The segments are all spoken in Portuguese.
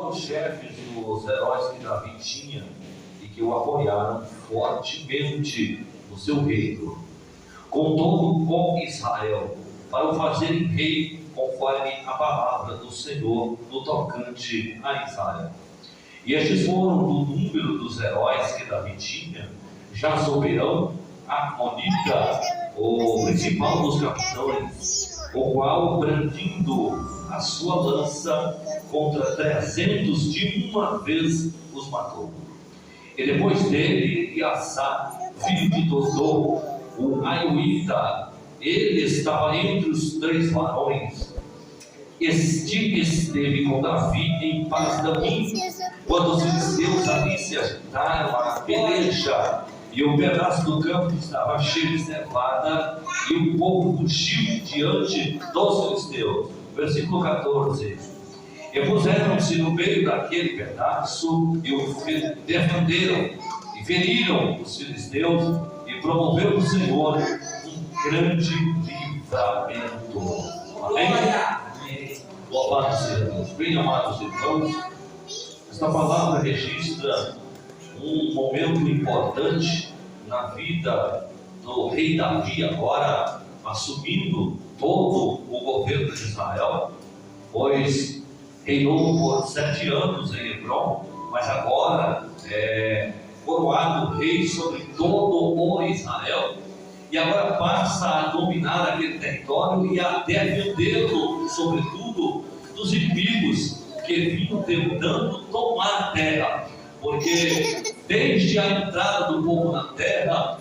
foram os chefes dos heróis que Davi tinha e que o apoiaram fortemente no seu reino, contou com Israel, para o fazerem rei conforme a palavra do Senhor no tocante a Israel. E estes foram do número dos heróis que Davi tinha: Jazobeão, Amonita, o principal dos capitães, o qual, brandindo a sua lança contra 300 de uma vez, os matou. E depois dele, Eliasá, filho de Dodô, o Aioíta, ele estava entre os 3 varões. Este esteve com Davi em Pas-damim, quando os filisteus ali se agitaram a peleja, e o pedaço do campo estava cheio de cevada, e o povo fugiu diante dos filisteus. Versículo 14. E puseram-se no meio daquele pedaço e o defenderam, e feriram os filisteus, e promoveu o Senhor um grande livramento. Amém? Louvado seja Deus. Bem amados irmãos, esta palavra registra um momento importante na vida do rei Davi, agora assumindo todo o governo de Israel, pois reinou por 7 anos em Hebrom, mas agora coroado rei sobre todo o Israel, e agora passa a dominar aquele território e a defendê-lo, sobretudo, dos inimigos que vinham tentando tomar a terra, porque desde a entrada do povo na terra,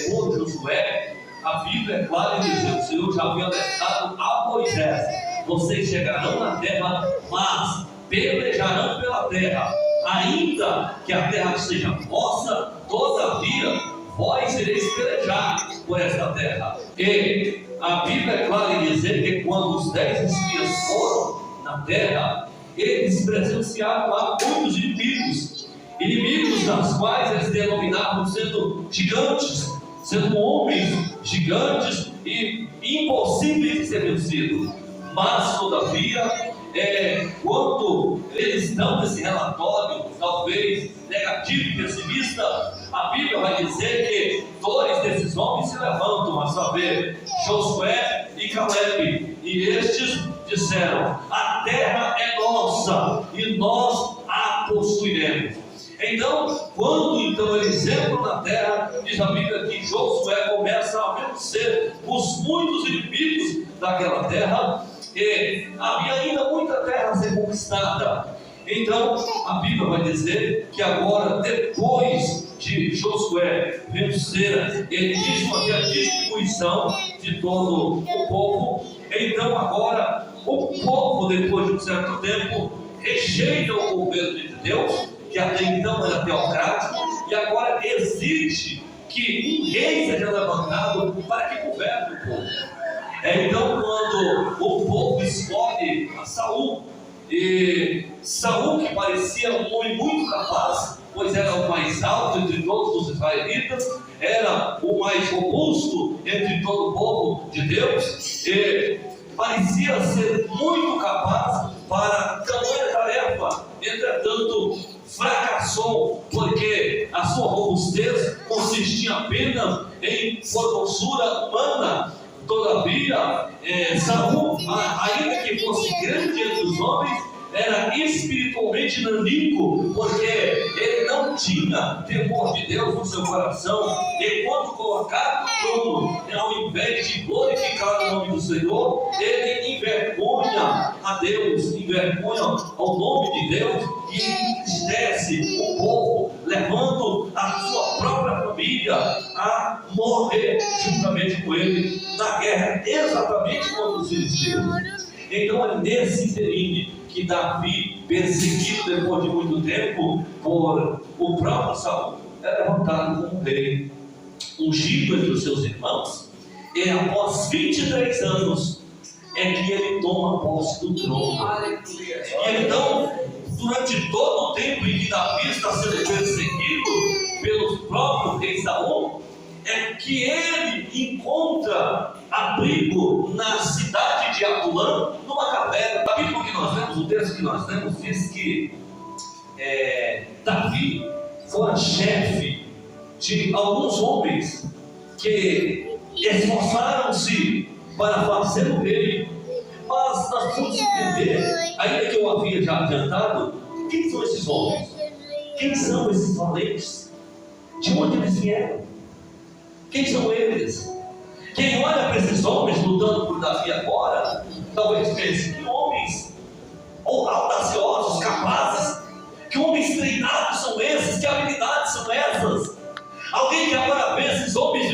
por Josué, a Bíblia é clara em dizer: o Senhor já havia alertado a Moisés: vocês chegarão na terra, mas pelejarão pela terra, ainda que a terra seja vossa, todavia vós ireis pelejar por esta terra. E a Bíblia é clara em dizer que quando os 10 espias foram na terra, eles presenciaram lá muitos inimigos das quais eles denominavam sendo gigantes, sendo homens gigantes e impossíveis de ser vencidos. Mas todavia, quando eles dão esse relatório, talvez negativo e pessimista, a Bíblia vai dizer que 2 desses homens se levantam, a saber, Josué e Caleb, e estes disseram: a terra é nossa e nós a possuiremos. Então, quando eles entram na terra, diz a Bíblia que Josué começa a vencer os muitos inimigos daquela terra, e havia ainda muita terra a ser conquistada. Então a Bíblia vai dizer que agora, depois de Josué vencer, ele diz fazer a distribuição de todo o povo. Então agora o povo, depois de um certo tempo, rejeita o governo de Deus, que até então era teocrático, e agora exige que um rei seja levantado para que governe o povo. Então, quando o povo escolhe a Saul, e Saul, que parecia um homem muito capaz, pois era o mais alto entre todos os israelitas, era o mais robusto entre todo o povo de Deus, e parecia ser muito capaz para tamanha tarefa. Entretanto, fracassou, porque a sua robustez consistia apenas em formosura humana. Todavia, Saul, ainda que fosse grande entre os homens, era espiritualmente nanico, porque ele não tinha temor de Deus no seu coração. E quando colocado no trono, ao invés de glorificar o nome do Senhor, ele envergonha a Deus, envergonha ao nome de Deus, e entristece o povo, levando a sua própria família a morrer juntamente com ele na guerra, exatamente contra os filisteus. Então é nesse interim que Davi, perseguido depois de muito tempo por o próprio Saul, é levantado como rei, ungido entre os seus irmãos, e após 23 anos é que ele toma posse do trono. E então, durante todo o tempo em que Davi está sendo perseguido pelo próprio rei Saul, é que ele encontra abrigo na cidade de Adulão, numa caverna. A Bíblia que nós lemos, o texto que nós lemos, diz que Davi fora chefe de alguns homens que esforçaram-se para fazer o rei, mas nós precisamos entender, ainda que eu havia já adiantado, quem são esses homens? Quem são esses valentes? De onde eles vieram? Quem são eles? Quem olha para esses homens lutando por Davi agora, talvez pense, que homens audaciosos, capazes, que homens treinados são esses, que habilidades são essas? Alguém que agora vê esses homens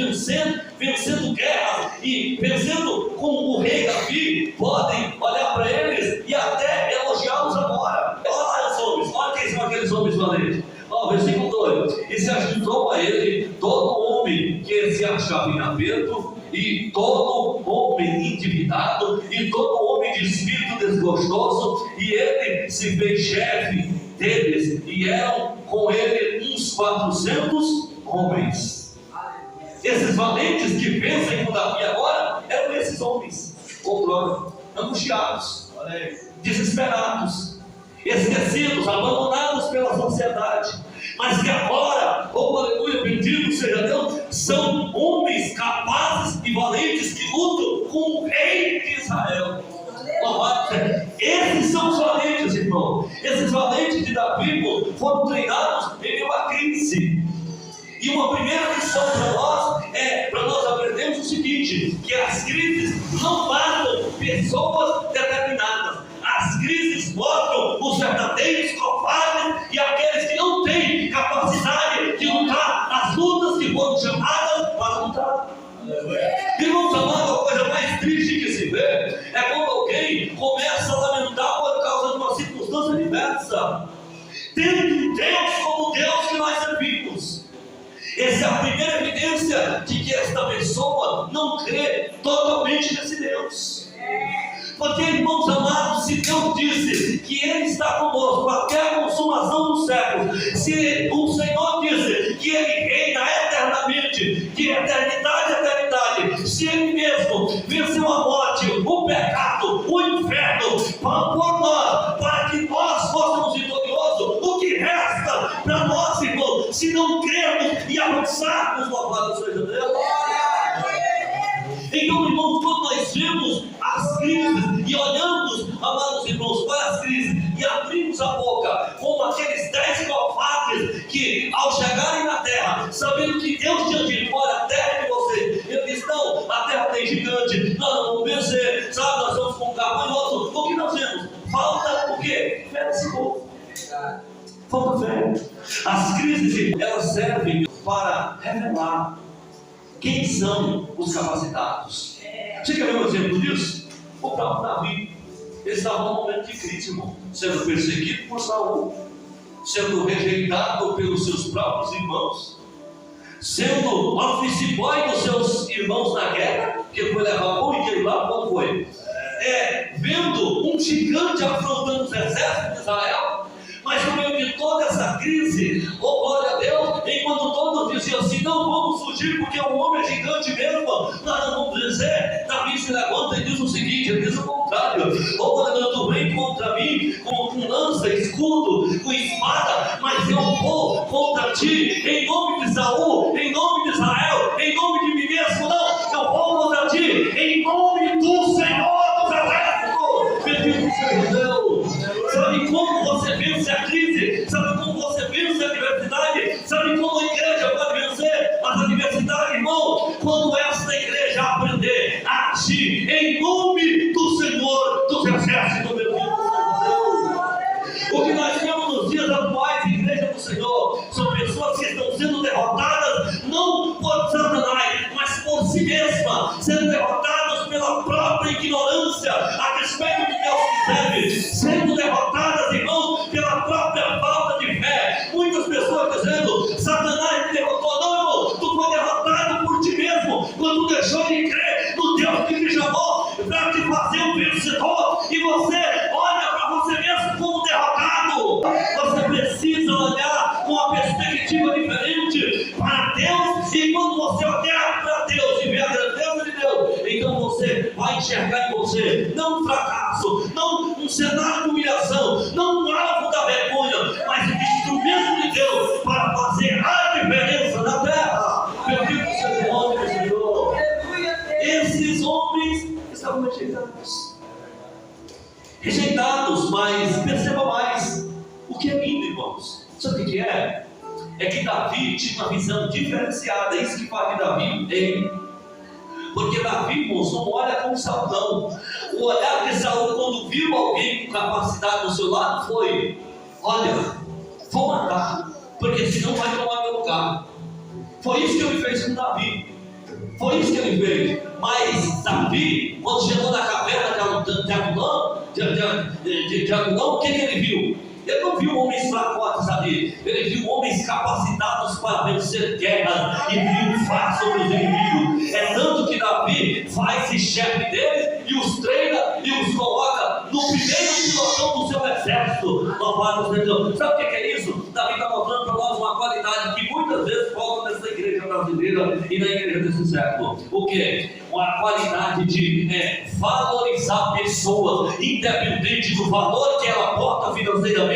vencendo guerras e vencendo como o rei Davi, podem olhar para eles e até elogiá-los agora. Olha lá os homens, olha quem são aqueles homens valentes. Versículo 2: e se ajuntou a ele todo homem que se achava em aperto, e todo homem endividado, e todo homem de espírito desgostoso, e ele se fez chefe deles, e eram com ele uns 400 homens. Esses valentes que vencem com Davi agora eram esses homens, outrora angustiados, desesperados, esquecidos, abandonados pela sociedade, mas que agora, oh aleluia, bendito seja Deus, são homens capazes e valentes que lutam com o rei de Israel. Esses são os valentes, irmão. Esses valentes de Davi foram treinados em meio à crise. E uma primeira lição para nós é para nós aprendermos o seguinte: que as crises não matam pessoas determinadas. As crises mostram os verdadeiros covardes e aqueles que não têm capacidade de lutar as lutas que foram chamadas para lutar. Irmãos amados, a coisa mais triste que se vê é quando alguém começa a lamentar por causa de uma circunstância diversa, tendo Deus como Deus que nós servimos. Essa é a primeira evidência de que esta pessoa não crê totalmente nesse Deus. Porque, irmãos amados, se Deus disse que Ele está conosco até a consumação dos séculos, se o Senhor disse que Ele reina eternamente, de eternidade a eternidade, se Ele mesmo venceu a morte, o pecado, o inferno, por nós, para que nós fôssemos vitoriosos, o que resta para nós, irmãos, se não crermos e avançarmos, louvado seja Deus? Então, irmãos, quando nós vemos as crises e olhamos, amados irmãos, para as crises e abrimos a boca, como aqueles 10 covardes que, ao chegarem na terra, sabendo que Deus tinha dito: olha, a terra é de vocês, eles dizem: não, a terra tem gigante, nós não vamos vencer, sabe, nós vamos com um gafanhoto. O que nós vemos? Falta o quê? Fé nesse povo. Falta fé. As crises, elas servem para revelar quem são os capacitados. Você quer ver um exemplo disso? O próprio Davi, ele estava num momento de crise, irmão, sendo perseguido por Saul, sendo rejeitado pelos seus próprios irmãos, sendo office boy dos seus irmãos na guerra, que foi levar pão e queijo lá, quando foi? Vendo um gigante afrontando os exércitos de Israel. Mas no meio de toda essa crise, oh glória a Deus, enquanto todos diziam assim: não vamos fugir porque o homem é gigante mesmo, nós não vamos vencer, Davi se levanta e diz o seguinte, ele diz o contrário: oh glória a Deus, tu vem contra mim com lança, escudo, com espada, mas eu vou contra ti em nome de Saul, em nome de Israel, em nome de mim mesmo. Não, eu vou contra ti em nome do Senhor dos Exércitos. Bendito seja Deus. Sabe como você vence a crise? Sabe como você vence a adversidade? Sabe como a igreja pode vencer as adversidades, irmão? Quando esta igreja aprender a agir em nome do Senhor dos Exércitos, meu Deus. O que nós vemos nos dias atuais, igreja do Senhor, são pessoas que estão sendo derrotadas não por Satanás, mas por si mesma, sendo derrotadas pela própria ignorância a respeito de Deus que serve, sendo derrotadas, irmãos, pela própria falta de fé. Muitas pessoas dizendo: Satanás me derrotou. Não, irmão, tu foi derrotado por ti mesmo, quando tu deixou de crer no Deus que te chamou para te fazer um vencedor, e você olha para você mesmo como derrotado. Você precisa olhar com uma perspectiva diferente para Deus, e quando você olhar para Deus e ver a grandeza de Deus, então você vai enxergar em você não um fracasso, não um cenário de humilhação, não um alvo da vergonha, mas que é? É que Davi tinha uma visão diferenciada. Isso que faz de Davi rei. Porque Davi, irmãos, não olha como Saul, não. O olhar de Saul, quando viu alguém com capacidade do seu lado, foi: olha, vou matar, porque senão vai tomar meu lugar. Foi isso que ele fez com Davi. Foi isso que ele fez. Mas Davi, quando chegou na caverna de Adulão, o que ele viu? Ele não viu homens fracos ali. Ele viu homens capacitados para vencer guerras e triunfar sobre os inimigos. É tanto que Davi faz-se chefe deles e os treina e os coloca no primeiro pilotão do seu exército. Louvado seja Deus. Sabe o que é isso? Davi está mostrando para nós uma qualidade que muitas vezes falta nessa igreja brasileira e na igreja desse século. O que? Uma qualidade de valorizar pessoas, independente do valor que ela aporta financeiramente,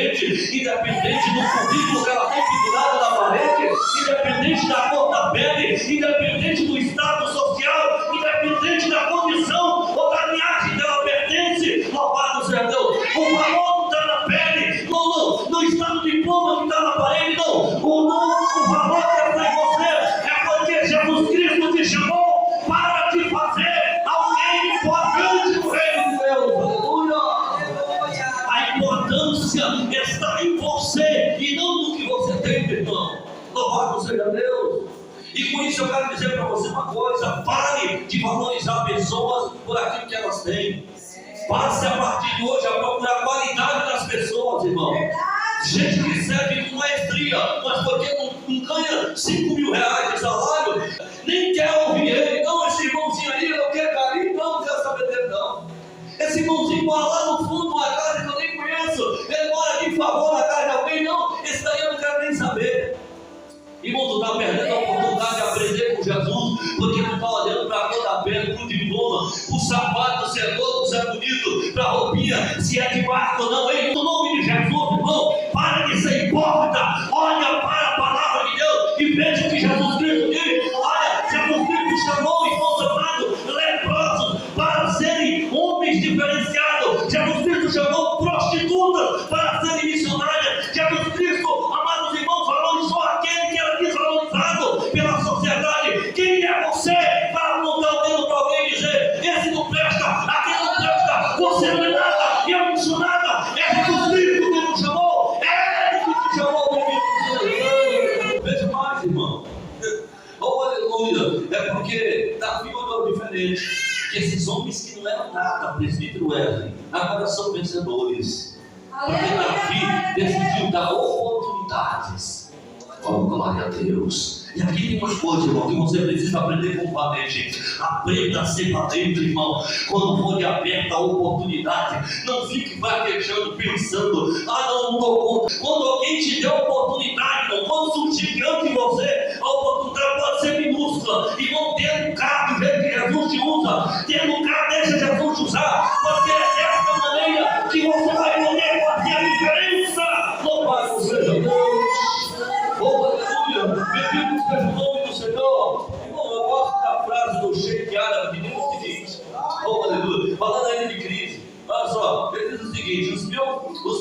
independente do currículo que ela tem pendurado na parede, independente da cor da pele, independente do status social, independente da condição ou da linhagem que ela pertence. Louvado seja Deus. O valor não está na pele, não está no diploma que está na parede, não. O valor que está em você é porque Jesus Cristo te chamou para te fazer alguém importante no reino de Deus. Aleluia! A importância está em você e não no que você tem, irmão. Louvado seja Deus. E com isso eu quero dizer para você uma coisa: pare de valorizar pessoas por aquilo que elas têm. Passe a partir de hoje a procurar a qualidade das pessoas, irmão. Gente que serve com maestria, mas porque não ganha 5 mil reais de salário, nem quer ouvir ele. Não, esse irmãozinho aí não quer carinho, não quer saber dele, não. Esse irmãozinho mora lá no fundo de uma casa que eu nem conheço, ele mora de favor na casa de alguém, não. Esse daí eu não quero nem saber. Irmão, tu está perdendo a oportunidade de aprender com Jesus, porque não está olhando para a cor da pele, para o diploma, para o sapato, se é novo, se é bonito, para a roupinha, se é de barco ou não. Ei, no nome de Jesus, irmão, para de ser hipócrita, olha para a palavra de Deus e veja o que Jesus Cristo diz. Olha, Jesus Cristo chamou, irmãos amados, leprosos para serem homens diferenciados. Jesus Cristo chamou prostitutas para serem missionárias. Jesus Cristo, amados irmãos, valorizou aquele que era desvalorizado pela sociedade. Quem é você para apontar o dedo para alguém e dizer: esse não presta, aquele não presta, você não é nada, eu não sou nada? É Jesus Cristo que nos chamou, é Ele que te chamou, meu. Veja mais, irmão. Oh, aleluia. É porque Davi olhou diferente. Que esses homens que não eram nada, presbítero Wesley, agora são vencedores. Porque Davi decidiu dar oportunidades. Oh, glória a Deus. E aqui tem uma coisa, irmão, que você precisa aprender com valente. Aprenda a ser valente, irmão. Quando for de aberta a oportunidade, não fique vaquejando pensando: ah, não dou conta. Quando alguém te der oportunidade, irmão, quando surgir diante de você, a oportunidade pode ser minúscula. Irmão, ter um carro do jeito que Jesus te usa. Ter um carro, deixa Jesus te usar. Porque é dessa maneira que você vai poder fazer a diferença. Louvado seja Deus. Oh, aleluia. Bendito seja o nome do Senhor. Irmão, eu gosto da frase do Sheik árabe que diz o seguinte: oh, aleluia, falando ainda de crise. Olha só, ele diz o seguinte: os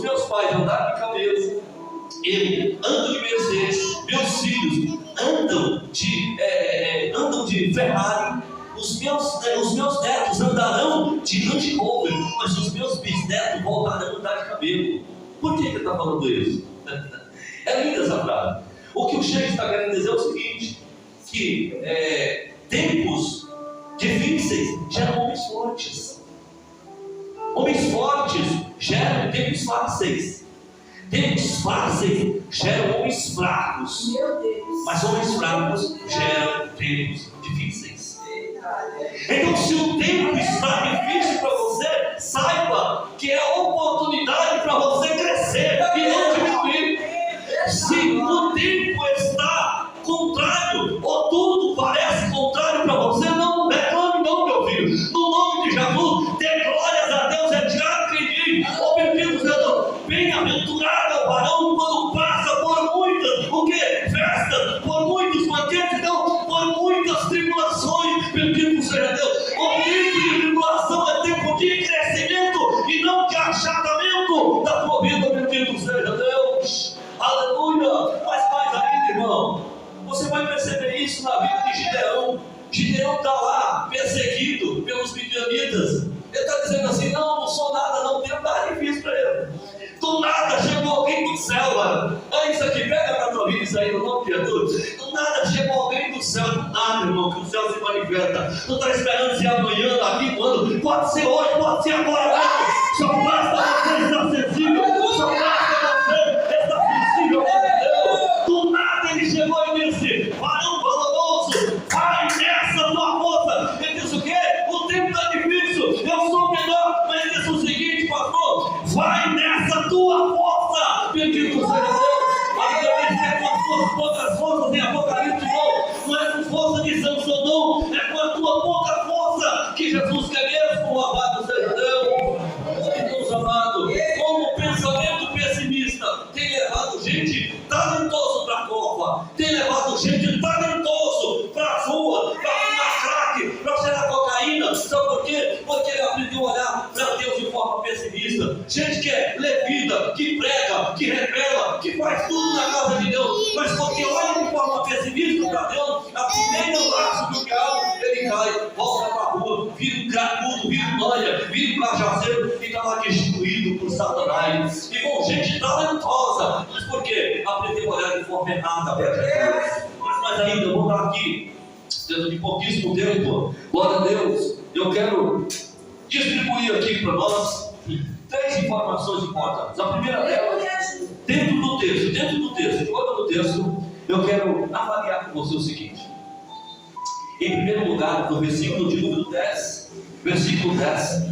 meus pais andaram de camelo, eu ando de Mercedes, meus filhos andam de Ferrari, os meus netos andarão de Range Rover, mas os meus bisnetos voltarão a andar de camelo. Por que ele está falando isso? É linda essa frase. O que o Sheik está querendo dizer é o seguinte: que tempos difíceis geram homens fortes. Homens fortes geram tempos fáceis. Tempos fáceis geram homens fracos. Mas homens fracos geram tempos difíceis. Então, se o tempo está difícil para você, saiba que é oportunidade para você crescer e não diminuir. Se o tempo está contrário, ou tudo parece contrário para você, não reclame não, meu filho. No nome de Jesus, dê glórias a Deus. É Tiago que diz: oh, bendito seja Deus, bem-aventurado é o varão quando passa por muitas, festas, por muitos banquetes, não, por muitas tribulações. Bendito seja Deus. O tempo de tribulação é tempo de crescimento e não de achatamento da tua vida. do céu, mano. Olha isso aqui, pega pra tua vida isso aí no nome de Jesus. Do nada chegou alguém do céu, do nada, irmão, que o céu se manifesta. Tu tá esperando se amanhã, daqui, quando? Pode ser hoje, pode ser agora. Só basta você estar sensível. Só basta você estar sensível para Deus. Do nada ele chegou e disse: varão valoroso, vai nessa tua força. Ele disse o quê? O tempo está difícil, eu sou melhor. Mas ele disse o seguinte, pastor: vai nessa tua força. Bendito seja Deus. A Bíblia diz que é com as tuas poucas forças em Apocalipse, não é com força de Sansão, não. É com a tua pouca força que Jesus quer mesmo. Louvado seja Deus. Deus amado, como o pensamento pessimista tem levado gente talentoso para a cova, tem levado gente talentoso para a rua, para fumar crack, para cheirar cocaína. Sabe por quê? Porque ele aprendeu a olhar para Deus de forma pessimista. Gente que é levida, que prega, que revela, que faz tudo na casa de Deus, mas porque olha de forma pessimista para Deus, a primeira laço do diabo, ele cai, volta para a rua, vira um cracudo, vira um noia, vira um cajaceiro e está lá destruído por Satanás. E com gente talentosa, mas por quê? Aprendeu a olhar de forma errada para Jesus. Mas mais ainda, eu vou dar aqui, dentro de pouquíssimo tempo, glória a Deus, eu quero distribuir aqui para nós 3 informações importantes. A primeira delas, dentro do texto, de olho no texto, eu quero avaliar com você o seguinte. Em primeiro lugar, no versículo de número 10, versículo 10,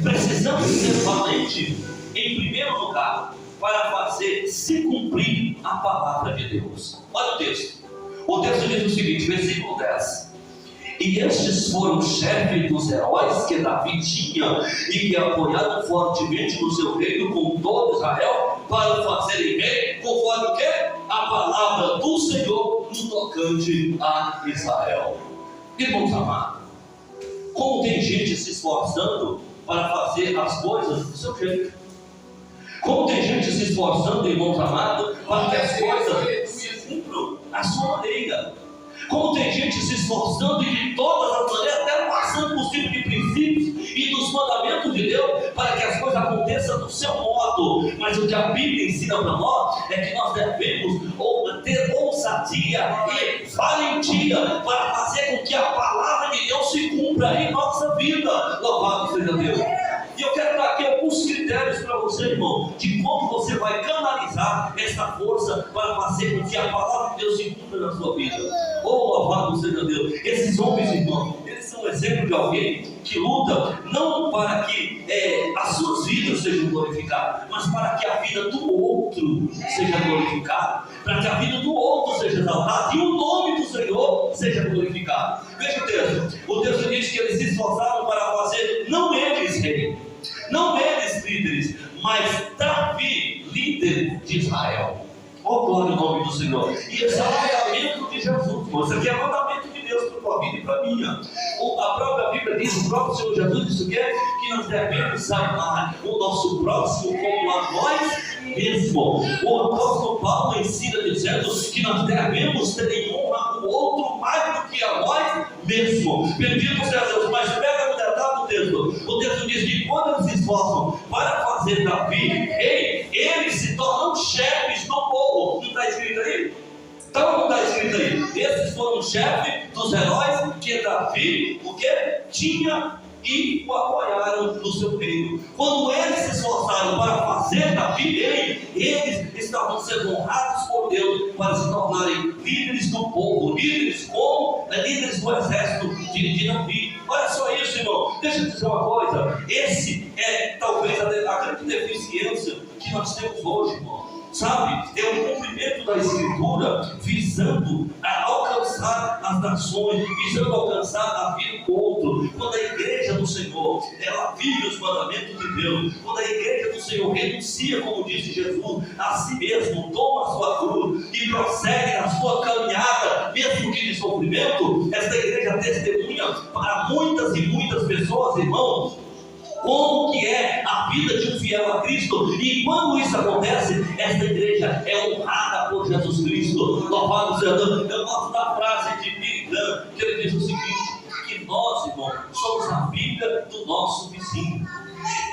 precisamos ser valentes, em primeiro lugar, para fazer se cumprir a palavra de Deus. Olha o texto. O texto diz o seguinte, versículo 10. E estes foram chefes dos heróis que Davi tinha e que apoiaram fortemente no seu reino com todo Israel para o fazerem rei, conforme o quê? A palavra do Senhor no tocante a Israel. Irmãos amados, como tem gente se esforçando para fazer as coisas do seu jeito. Como tem gente se esforçando, irmãos amados, para que as coisas se cumpram à sua maneira. Como tem gente se esforçando de todas as maneiras, até passando por cima de princípios e dos mandamentos de Deus, para que as coisas aconteçam do seu modo. Mas o que a Bíblia ensina para nós é que nós devemos ter ousadia e valentia para fazer com que a palavra de Deus se cumpra em nossa vida. Louvado seja Deus. E eu quero dar aqui alguns critérios para você, irmão, de como você vai canalizar essa força para fazer com que a palavra de Deus se cumpra na sua vida. Oh, louvado seja Deus. Esses homens, irmão, eles são um exemplo de alguém que luta não para que as suas vidas sejam glorificadas, mas para que a vida do outro seja glorificada, para que a vida do outro seja exaltada e o nome do Senhor seja glorificado. Veja o texto. O texto diz que eles se esforçaram para fazer, não eles rei, não eles líderes, mas Davi, líder de Israel. Oh, glória ao nome do Senhor. E esse é o mandamento de Jesus. Isso aqui é o mandamento de Deus para a tua vida e para a minha. A própria Bíblia diz, o próprio Senhor Jesus disse o quê? Que nós devemos amar o nosso próximo como a nós mesmos. O apóstolo Paulo ensina dizendo que nós devemos ter em honra o outro mais do que a nós mesmos. Bendito seja Deus. Mas pega no detalhe do texto. O texto diz que quando eles se esforçam para fazer Davi rei, eles se tornam chefes do povo. Não está escrito aí? Então não está escrito aí. Esses foram os chefes dos heróis que Davi, o que? Tinha e o apoiaram no seu reino. Quando eles se esforçaram para fazer Davi rei, eles estavam sendo honrados por Deus para se tornarem líderes do povo, líderes do exército de Davi. Olha só isso, irmão. Deixa eu dizer uma coisa. Esse é talvez a grande deficiência que nós temos hoje, irmão. Sabe, é o cumprimento da Escritura visando alcançar as nações, visando alcançar a vida do outro. Quando a igreja do Senhor, ela vive os mandamentos de Deus, quando a igreja do Senhor renuncia, como disse Jesus, a si mesmo, toma a sua cruz e prossegue na sua caminhada, mesmo que de sofrimento, esta igreja testemunha para muitas e muitas pessoas, irmãos, como que é a vida de um fiel a Cristo. E quando isso acontece, esta igreja é honrada por Jesus Cristo. Louvado seja Deus. Eu gosto da frase de Billy Graham, que ele diz o seguinte, que nós, irmão, somos a Bíblia do nosso vizinho.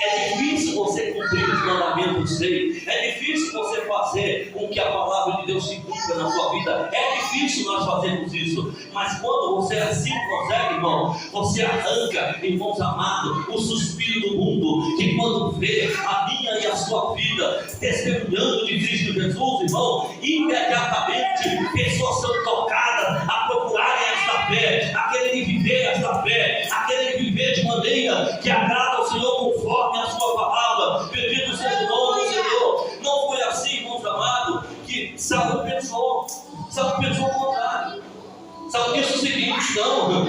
É difícil você cumprir os mandamentos dele, é difícil você fazer fazer com que a palavra de Deus se cumpra na sua vida. É difícil nós fazermos isso, mas quando você assim consegue, irmão, você arranca, irmãos amados, o suspiro do mundo, que quando vê a minha e a sua vida testemunhando de Cristo Jesus, irmão, imediatamente pessoas são tocadas a procurarem esta fé, a quererem viver esta fé, a quererem viver de maneira que agrada ao Senhor conforme a sua palavra. Bendito seja o nome do Senhor. Não foi assim, irmãos amados, que Saul pensou o contrário. Saul disse o seguinte: não,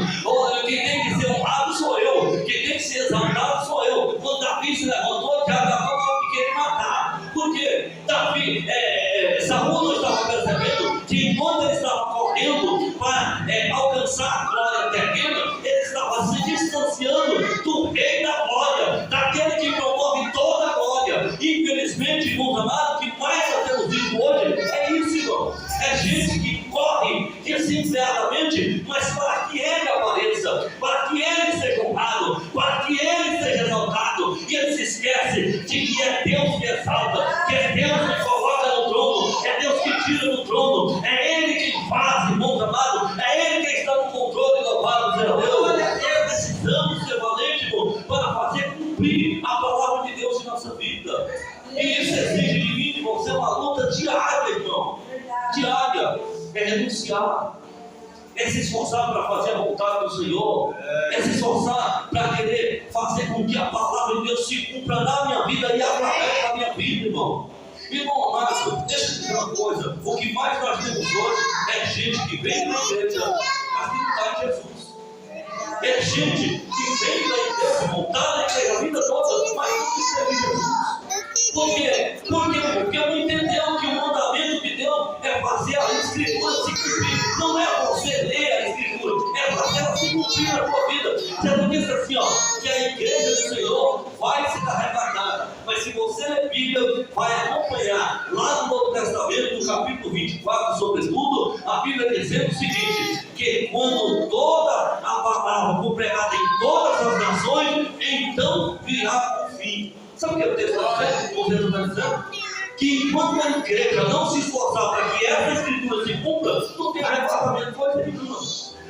quem tem que ser honrado sou eu, quem tem que ser exaltado sou eu. Quando Davi se levantou, já estava querendo matar. Porque Davi, Saul não estava percebendo que enquanto ele estava correndo para alcançar a glória terrena, ele estava se distanciando do rei da glória, daquele que promove toda a glória. Infelizmente, irmãos amados, que mais nós temos visto hoje é isso, irmão. É gente que corre desenfreadamente, mas para que ele apareça, para que ele seja honrado, para que ele seja exaltado, e ele se esquece de que é Deus que exalta, que é Deus que coloca no trono, é Deus que tira do trono, é Ele que faz, irmãos amados, é Ele que está no controle. Louvado seja Deus. Precisamos ser valentes, irmão, para fazer cumprir a palavra de Deus em nossa vida. E isso exige de mim, de você, uma luta diária, irmão. Diária. É renunciar, é se esforçar para fazer a vontade do Senhor, é se esforçar para querer fazer com que a palavra de Deus se cumpra na minha vida e através da minha vida, irmão. Irmão amado, deixa eu dizer uma coisa: o que mais nós temos hoje é gente que vem da igreja, mas que não está em Jesus. É gente que vem da igreja, irmão, está na igreja a vida toda, mas não serve Jesus. Por quê? Porque não entendeu que o mandamento de Deus é fazer a Escritura se cumprir. Não é você ler a Escritura, é fazer ela se cumprir na tua vida. Jesus disse assim, que a igreja do Senhor vai ser arrebatada. Mas se você ler Bíblia, vai acompanhar lá no Novo Testamento, no capítulo 24, sobretudo, a Bíblia dizendo o seguinte: que quando toda a palavra for pregada em todas as nações, então virá o fim. Sabe o que o texto está dizendo? O texto está dizendo que enquanto a igreja não se esforçar para que essa escritura se cumpra, não tem arrebatamento coisa nenhuma.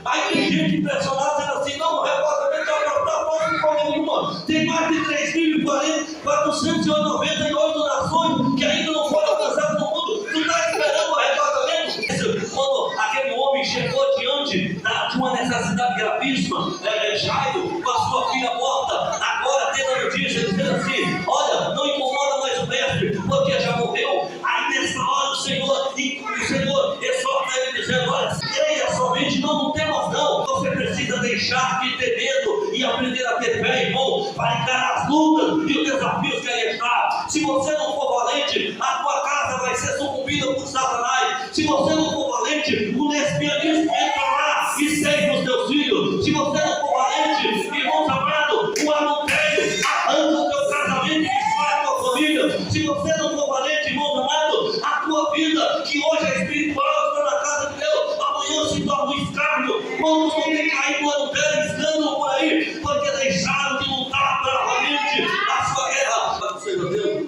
Aí tem gente impressionada dizendo assim: não, o arrebatamento está próximo de coisa nenhuma. Tem mais de 3.498 nações que ainda não foram alcançadas no mundo. Tu está esperando o arrebatamento? Quando aquele homem chegou diante de uma necessidade gravíssima, Jairo, com a sua filha morta, agora tendo a notícia dizendo assim: olha, não incomoda mais o mestre, porque já morreu. Aí nessa hora o Senhor exorta ele dizendo: olha, creia somente, não temas não. Você precisa deixar de ter medo e aprender a ter fé, irmão, para encarar as lutas e os desafios que aí está. Se você não for valente, a tua casa vai ser sucumbida por Satanás. Se você não for valente, o lesbianismo entra lá e segue os teus filhos. Se você não for valente, irmãos amados, o adultério arranca o teu casamento e destrói a tua família. Se você não for valente, irmãos amados, a tua vida, que hoje é espiritual, está na casa de Deus, amanhã se torna um escárnio. Quantos não tem caído no adultério, escândalo por aí, porque deixaram de lutar bravamente a sua guerra.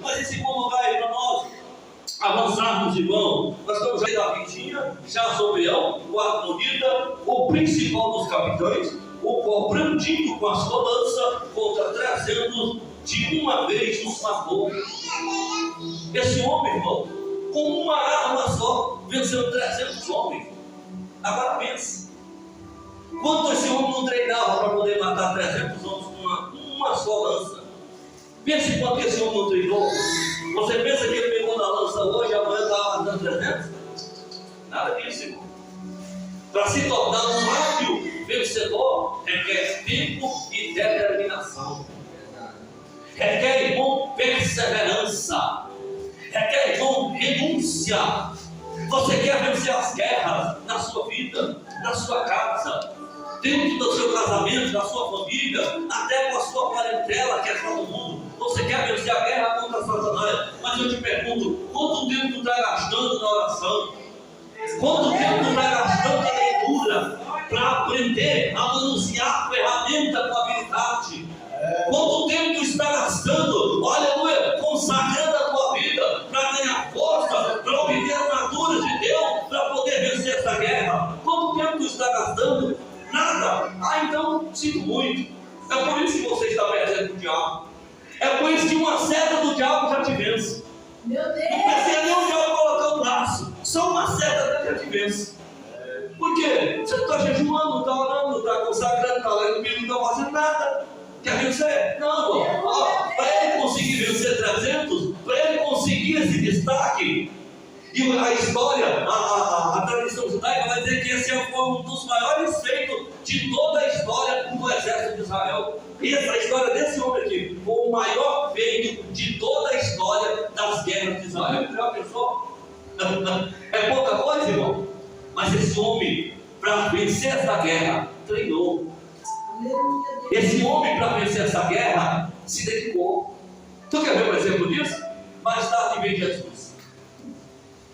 Mas em segundo lugar, aí para nós avançarmos, irmão, nós estamos aí da Vitinha, já Sobeão, o Admonita, o principal dos capitães, o qual brandindo com a sua lança contra 300 de uma vez nos matou. Esse homem, irmão, com uma arma só, venceu 300 homens. Agora pensa, quanto esse homem não treinava para poder matar 300 homens com uma só lança? Pense quanto esse homem não treinou. Você pensa que ele pegou na lança hoje e amanhã estava matando 300? Nada disso, irmão. Para se tornar um hábil vencedor, requer tempo e determinação. Requer, irmão, perseverança. Requer, irmão, renúncia. Você quer vencer as guerras na sua vida, na sua casa, dentro do seu casamento, da sua família, até com a sua parentela, que é todo mundo. Você quer vencer a guerra contra Satanás, mas eu te pergunto: quanto tempo tu está gastando na oração? Quanto tempo tu está gastando na leitura para aprender a manusear a ferramenta com habilidade? Quanto tempo tu está gastando, aleluia, consagrando a tua vida para ganhar força, Sinto muito. É por isso que você está perdendo o diabo. É por isso que uma seta do diabo já te vence. Meu Deus! Não precisa nem o diabo colocar o braço. Só uma seta dele já te vence. Por quê? Você não está jejuando, não está orando, não está consagrando, não está lendo Bíblia, não está fazendo nada. Quer vencer? Não, para ele conseguir vencer 300, para ele conseguir esse destaque, e a história, a tradição judaica vai dizer que esse foi um dos maiores feitos de toda a história do exército de Israel. E essa história desse homem aqui foi o maior feito de toda a história das guerras de Israel. Já pensou? É pouca coisa, irmão? Mas esse homem, para vencer essa guerra, treinou. Esse homem, para vencer essa guerra, se dedicou. Tu quer ver um exemplo disso? Mais tarde vem Jesus.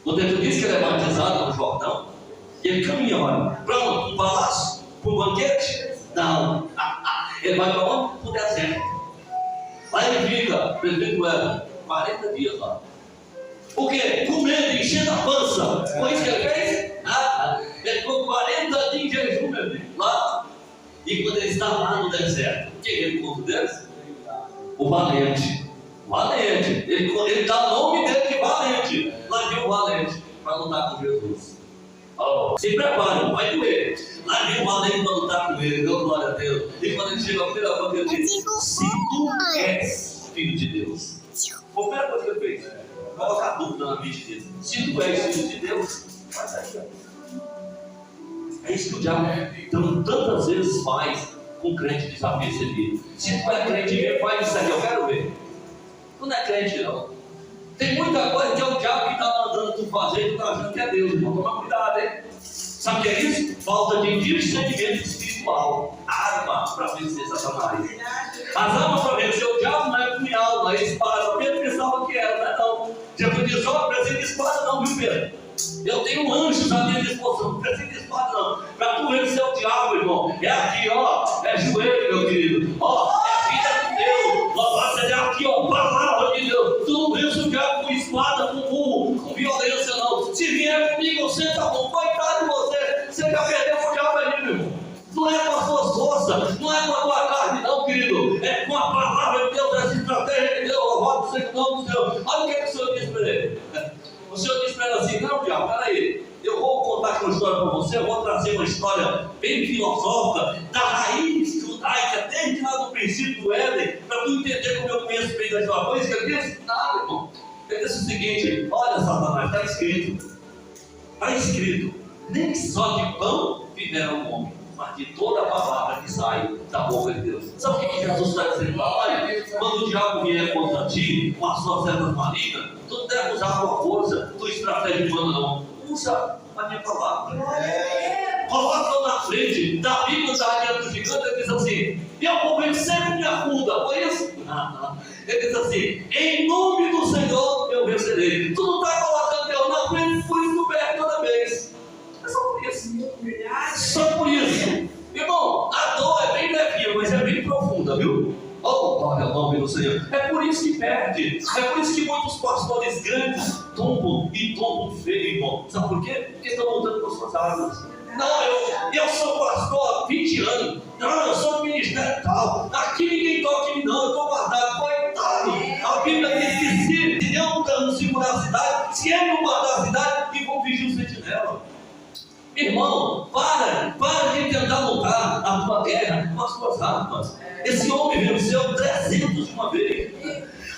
O texto diz que ele é batizado no Jordão. E ele caminha, olha, para um palácio, para um banquete? Não. Ele vai para onde? Para o deserto. Lá ele fica, prefeito era, 40 dias lá. O quê? Comendo, enchendo a pança. Foi isso que ele fez? Ele ficou 40 dias em jejum, meu Deus, lá. E quando ele está lá no deserto, quem é o povo deles? O valente. Valente. Ele dá o nome dele de valente. Lá vem o valente para lutar com Jesus. Se prepare, vai doer. Lá vem o valente para lutar com ele. Deu glória a Deus. E quando ele chega a primeira coisa, ele diz: se tu és filho de Deus. Foi a primeira coisa que ele fez. Colocar dúvida na mente dele. Se tu és filho de Deus, vai sair. É isso que o diabo tantas vezes faz com crente desapercebido. Se tu é crente, faz isso aqui, eu quero ver. Tu não é crente, não. Tem muita coisa que é o diabo que está mandando tu fazer e tu está achando que é Deus, irmão. Toma cuidado, hein? Sabe o que é isso? Falta de discernimento espiritual. Arma para vencer Satanás. As armas para vencer o diabo não é punhal, não é espada. Pedro pensava que era, não. Jesus diz: ó, não precisa de espada, não, viu, Pedro? Eu tenho anjos à minha disposição, não precisa de espada, não. Para tu vencer o diabo, irmão, é aqui, ó. É joelho, meu querido. Ó, é vida de Deus. Ó, é aqui, ó, palavra de Deus. Tu não vence o diabo com espada, com burro, com violência, não. Se vier comigo, você tá bom. Coitado de você, você já perdeu o diabo aí, meu irmão. Não é com as suas forças, não é com a tua carne, não, querido. É com a palavra de Deus, essa estratégia de Deus. Louvado seja o nome do Senhor. Olha o que o Senhor disse para ele. O Senhor disse para ele assim: não, diabo, peraí, eu vou contar aqui uma história para você, eu vou trazer uma história bem filosófica, da raiz judaica, desde lá do princípio do Éden, para tu entender como eu conheço bem das tua coisa. Que ele disse: nada, irmão. Ele disse o seguinte: olha, Satanás, está escrito, nem só de pão viverá o homem, mas de toda a palavra que sai da boca de Deus. Sabe o que Jesus está dizendo? Olha, quando o diabo vier contra ti, com as suas ervas malignas, tu não deve usar a tua força, tua estratégia humana, não. Usa a minha palavra. Coloca na frente. Davi, quando estava diante do gigante, ele diz assim: eu vou vencer com minha funda. Foi isso? Não. Ele diz assim: em nome do Senhor eu vencerei. Tu não está colocando Deus na frente, por isso tu perde toda vez. É só por isso. Só por isso. Irmão, a dor é bem levinha, mas é bem profunda, viu? Oh, glória ao nome do Senhor. É por isso que perde. É por isso que muitos pastores grandes tombam e tombam feio, irmão. Sabe por quê? Porque estão lutando com suas armas. Não, eu sou pastor há 20 anos. Não, eu sou do ministério tal. Aqui ninguém toca em mim, não. Eu estou guardado. Coitado. A Bíblia diz que se Deus não segurar a cidade, se Ele não guardar a cidade, e vão vigir o sentinela. Irmão, para de tentar lutar a tua guerra com as tuas armas. Esse homem venceu 300 de uma vez.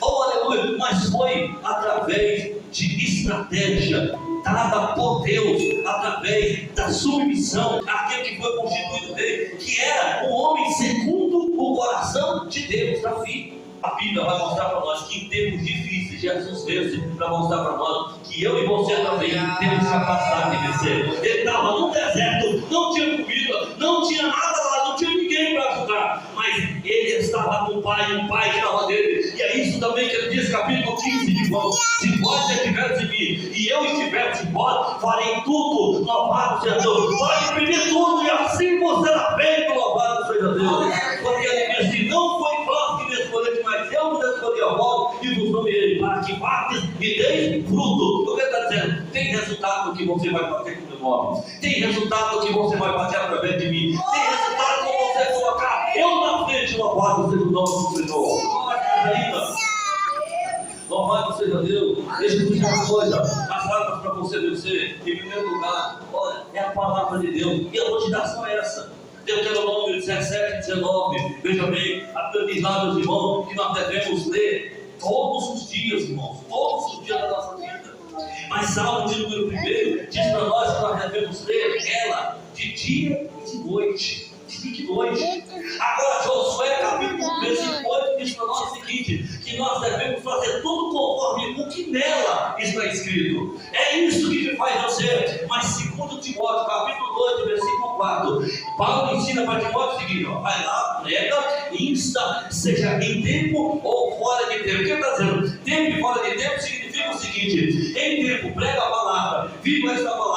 Oh, aleluia! Mas foi através de estratégia dada por Deus, através da submissão àquele que foi constituído dele, que era o homem segundo o coração de Deus, Davi. A Bíblia vai mostrar para nós que em tempos difíceis Jesus vence, para mostrar para nós que eu e você também temos capacidade de vencer. Ele estava no deserto, não tinha comida, não tinha nada lá, não tinha ninguém para ajudar, mas ele estava com o Pai estava dele. E é isso também que ele diz, capítulo 15 de João: se vós estiveres em mim e eu estiver em vós, farei tudo, louvado seja Deus. Pode pedir tudo e assim você será feito, louvado seja Deus. Porque ele disse: não foi vós que me escolheste, mas eu me escolhi a vós e vos nomeei para que partes e deis fruto. O que ele está dizendo? Tem resultado do que você vai fazer com o meu nome, tem resultado do que você vai fazer através de mim, tem resultado quando você colocar Eu na frente, louvado seja o nome do Senhor. Louvado seja Deus. Deixa eu dizer uma coisa. As armas para você vencer, em primeiro lugar, olha, é a palavra de Deus. E eu vou te dar só essa. Deuteronômio 17, 19. Veja bem, diz lá, meus irmãos, que nós devemos ler todos os dias, irmãos. Todos os dias da nossa vida. Mas Salmo de número 1 diz para nós que nós devemos ler ela de dia e de noite. De dia e de noite. Agora, Josué, capítulo 1, versículo 8, diz para nós o seguinte: que nós devemos fazer tudo conforme o que nela está escrito. É isso que te faz vencer. Mas segundo Timóteo, capítulo 2, versículo 4, Paulo ensina para Timóteo o seguinte: ó, vai lá, prega, insta, seja em tempo ou fora de tempo. O que ele está dizendo? Tempo e fora de tempo significa o seguinte: em tempo, prega a palavra, viva esta palavra.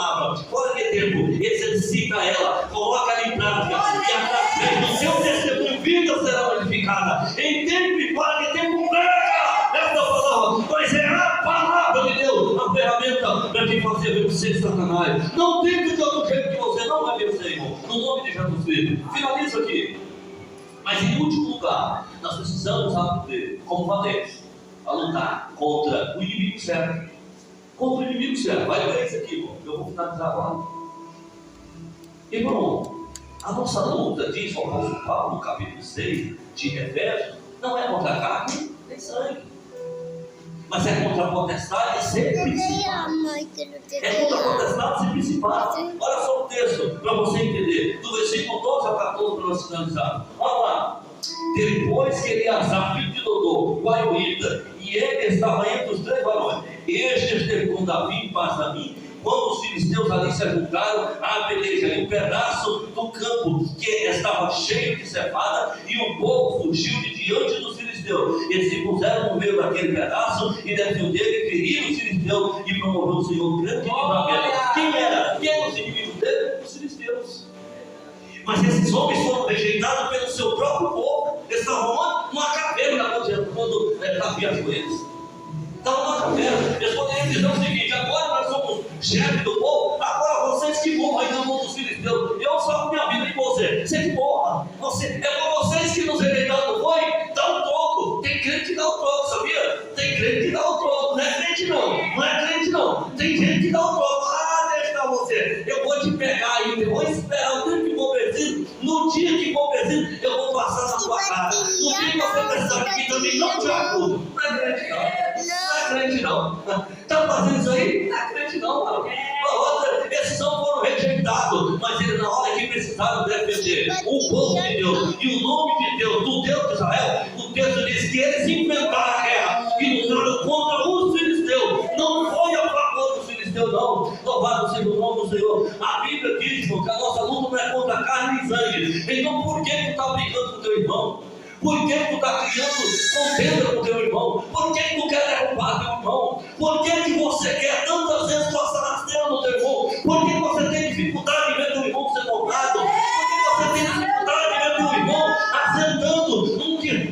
Fora de tempo, exercita ela, coloca ela em prática, e através do seu testemunho, vida será modificada. Em tempo e fora de tempo, prega esta palavra, pois é a palavra de Deus a ferramenta para te fazer vencer Satanás. Não tente de outro jeito que você não vai vencer, irmão, no nome de Jesus Cristo. Finalizo aqui. Mas em último lugar, nós precisamos aprender, como falei, a lutar contra o inimigo certo. Contra o inimigo certo. Vai ver isso aqui, irmão. Eu vou finalizar agora. Irmão, a nossa luta, diz o apóstolo Paulo no capítulo 6 de Efésios, não é contra carne nem sangue, mas é contra potestades e principados. É contra potestades e principados. Olha só o texto para você entender, do versículo 12 ao 14 para nós finalizar. Olha lá. Depois que Eleazar, filho de Dodô, o Aioíta, e ele estava entre os 3 varões, este esteve com Davi em paz a mim, quando os filisteus ali se juntaram à peleja, e um pedaço do campo que estava cheio de cevada, e o povo fugiu de diante dos filisteus. Eles se puseram no meio daquele pedaço e defenderam e feriram os filisteus, e promoveu o Senhor grande livramento. Quem era? Quem eram os inimigos dele? Os filisteus. Mas esses homens foram rejeitados pelo seu próprio povo. Eles estavam numa caverna quando Davi achou eles. Estavam numa caverna. Eles poderiam dizer o seguinte: agora nós somos chefe do povo, agora vocês que morram aí no mundo dos filisteus. Eu salvo minha vida em você. Você que morra. É por vocês que nos rejeitaram, não foi? Dá um troco. Tem crente que dá um troco, sabia? Tem crente que dá um troco. Não é crente não. Não é crente não. Tem gente que dá um troco. Deixa você. Eu vou te pegar aí. Eu vou esperar o tempo que for preciso. No dia que for preciso, eu vou passar na sua cara. No dia que você precisar de mim também, não te acudo. Não é crente não. Não é crente não. Está fazendo isso aí? Não é crente não, mano. Esses não foram rejeitados, mas eles na hora que precisaram defender o povo de Deus e o nome de Deus, do Deus de Israel, o texto diz que eles inventaram a guerra e lutaram contra os filisteus. Não foi a favor dos filisteus não. Louvado seja o nome do Senhor. A Bíblia diz que a nossa luta não é contra carne e sangue. Então por que tu está brigando com o teu irmão? Por que tu está criando contenda com o teu irmão? Por que tu quer derrubar teu irmão? Por que você quer tantas vezes passar rasteira no teu irmão? Por que você tem dificuldade de ver teu irmão ser honrado? Por que você tem dificuldade de ver teu irmão assentando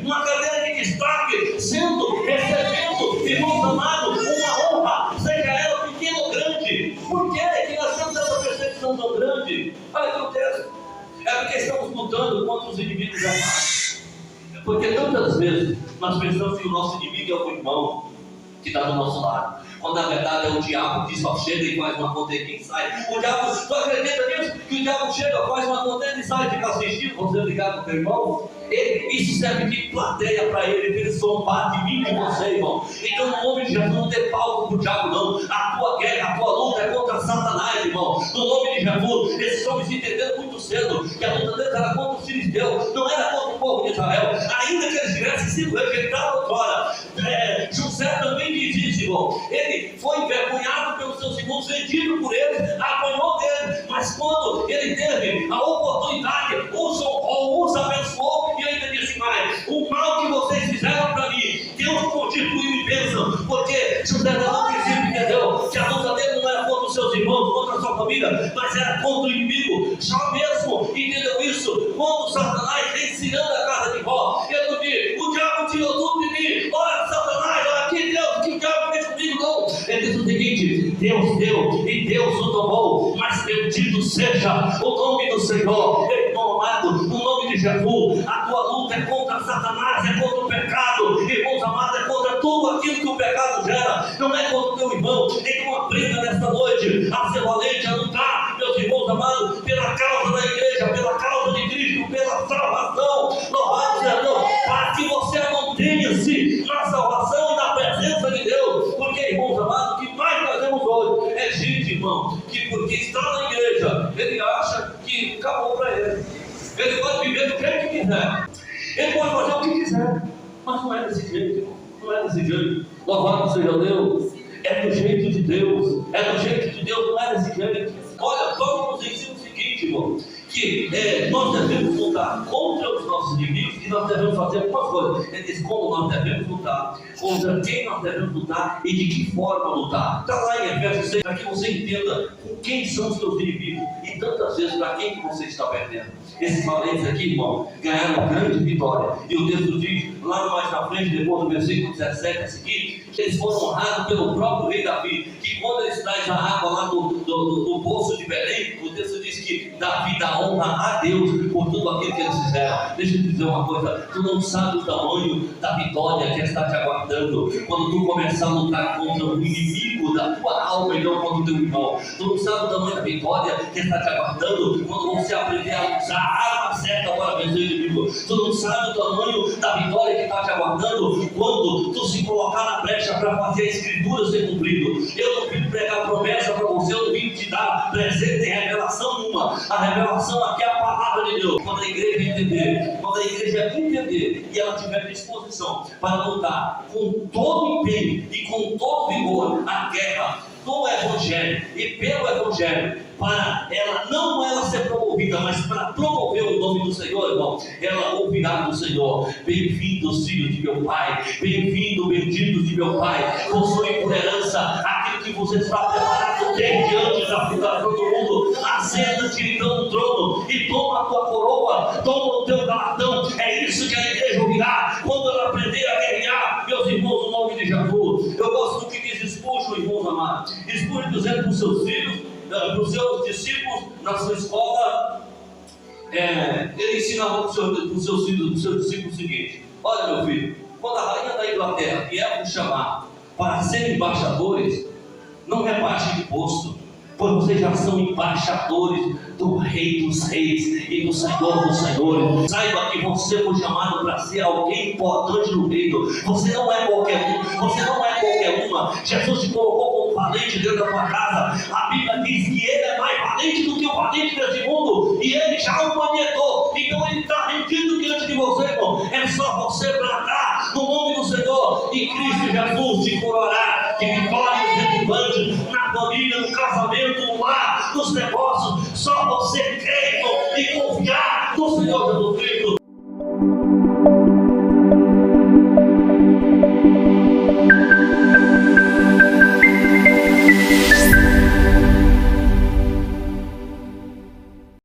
numa cadeira de destaque, recebendo, irmãos amados, uma honra, seja ela pequena ou grande? Por que nós temos essa percepção tão grande? Olha que o texto. É porque estamos lutando contra os inimigos amados. Porque tantas vezes nós pensamos que o nosso inimigo é o irmão que está do nosso lado, quando na verdade é o diabo que só chega e faz uma contenda e sai. O diabo, tu acredita nisso? Que o diabo chega, faz uma contenda e sai, fica assistindo você ligar com o teu irmão? Isso serve de plateia para ele, para ele zombar de mim e de você, irmão. Então, no nome de Jesus, não dê palco para o diabo, não. A tua guerra, a tua luta é contra Satanás, irmão. No nome de Jesus, esses homens entenderam muito cedo que a luta deles era contra os filisteus, não era contra o povo de Israel, ainda que eles tivessem sido rejeitados outrora. José também diz isso, irmão. Ele foi envergonhado pelos seus irmãos, vendido por eles, apanhou deles, mas quando ele teve a oportunidade, os honrou, os abençoou, e ainda disse mais: o mal que vocês fizeram para mim, Deus constituiu em bênção, porque José não princípio entendeu que a luta dele não era contra os seus irmãos, contra a sua família, mas era contra o inimigo. Jó mesmo entendeu isso quando Satanás vem ensinando a casa de Jó. Ele não diz: o diabo tirou tudo de mim, olha Satanás, olha aqui Deus, que o diabo fez comigo, não. Ele diz o seguinte: Deus deu e Deus o tomou, mas bendito seja o nome do Senhor. Irmão amado, no nome de Jesus, a Satanás, é contra o pecado, irmãos amados, é contra tudo aquilo que o pecado gera, não é contra o teu irmão. Então aprenda nesta noite a ser valente, a lutar, meus irmãos amados, pela causa da igreja, pela causa de Cristo, pela salvação. Louvado seja Deus, para que você mantenha-se na salvação e na presença de Deus. Porque, irmãos amados, o que mais nós vemos hoje é gente, irmão, que porque está na igreja, ele acha que acabou para ele. Ele pode viver do jeito que quiser, ele pode fazer o que quiser, mas não é desse jeito, irmão. Não é desse jeito. Louvado seja Deus. É do jeito de Deus. É do jeito de Deus, não é desse jeito. Olha, Paulo nos ensina o seguinte, irmão, que nós devemos lutar contra os nossos inimigos e nós devemos fazer algumas coisas. Ele diz como nós devemos lutar, contra quem nós devemos lutar e de que forma lutar. Está lá em Efésios 6, para que você entenda quem são os seus inimigos e tantas vezes para quem que você está perdendo. Esses valentes aqui, irmão, ganharam grande vitória. E o texto diz, lá mais na frente, depois do versículo 17 a seguir, que eles foram honrados pelo próprio rei Davi, que quando eles trazem a água lá do poço de Belém, o texto diz que Davi dá honra a Deus por tudo aquilo que eles fizeram. Deixa eu te dizer uma coisa, tu não sabe o tamanho da vitória que está te aguardando quando tu começar a lutar contra o inimigo da tua alma e não contra o teu irmão. Tu não sabe o tamanho da vitória que está te aguardando quando você aprender a usar a arma certa para vencer o inimigo. Tu não sabe o tamanho da vitória que está te aguardando quando tu se colocar na brecha para fazer a escritura ser cumprido. Eu não vim pregar promessa para você, eu não vim te dar presente em revelação nenhuma. A revelação aqui é a palavra de Deus. Quando a igreja entender, e ela tiver disposição para lutar com todo empenho e com todo vigor a guerra do Evangelho e pelo Evangelho, para ela ser promovida, mas para promover o nome do Senhor, irmão, ela ouvirá do Senhor: bem-vindos, filhos de meu Pai, bem-vindo, benditos de meu Pai, possui por herança aquilo que você está preparado desde antes da fundação do mundo. Assenta-te então no trono e toma a tua coroa, toma o teu galardão. É isso que a igreja ouvirá quando ela aprender a guerrear, meus irmãos, no nome de Jesus. Eu gosto do que diz Spurgeon, irmãos amados. Spurgeon dizendo para os seus filhos, para os seus discípulos na sua escola, ele ensinava para os seus filhos, para os seus discípulos o seguinte: olha, meu filho, quando a rainha da Inglaterra vier vos chamar para serem embaixadores, não rebaixe de posto, pois vocês já são embaixadores do Rei dos Reis e do Senhor dos Senhores. Saiba que você foi chamado para ser alguém importante no reino. Você não é qualquer um, você não é qualquer uma. Jesus te colocou como valente dentro da tua casa. A Bíblia diz que ele é mais valente do que o valente desse mundo, e ele já o manietou. Então ele está rendido diante de você, irmão. É só você bradar no nome do Senhor, e Cristo Jesus te coroará de vitórias relevantes na família, no casamento, no lar, nos negócios,